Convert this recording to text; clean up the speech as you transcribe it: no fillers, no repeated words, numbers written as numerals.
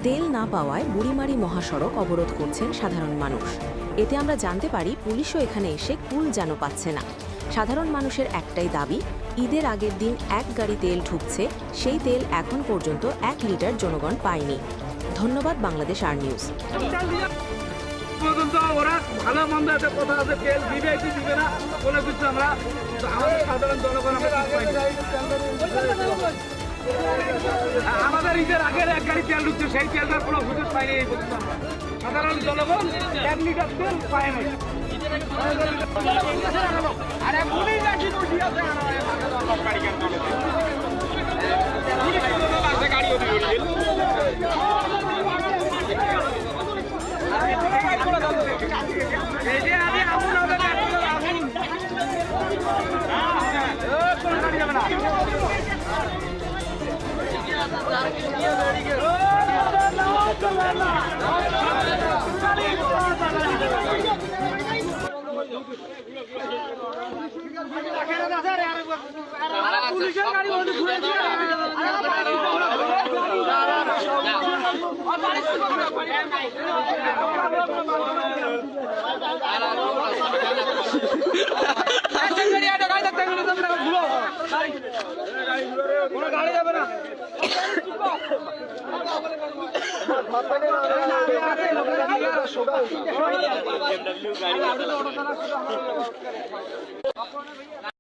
তেল না পাওয়ায় বুড়িমারি মহাসড়ক অবরোধ করছেন সাধারণ মানুষ। এতে আমরা জানতে পারি পুলিশও এখানে এসে কুল যেন পাচ্ছে না। সাধারণ মানুষের একটাই দাবি, ঈদের আগের দিন এক গাড়ি তেল ঢুকছে, সেই তেল এখন পর্যন্ত 1 লিটার জনগণ পায়নি। ধন্যবাদ বাংলাদেশ আর নিউজ। ওরা ভালো মন্দ একটা কথা আছে, তেল দিবে কি দিবে না বলে কিছু আমরা আমাদের সাধারণ জনগণ আমাদের ঈদের আগের এক গাড়ি তেল ঢুকছে, সেই তেলটার কোনো সুযোগ পাইনি। এই পর্যন্ত সাধারণ জনগণ 1 লিটার তেল পায় না। পুলিশের গাড়ি গাড়ি যাবে না।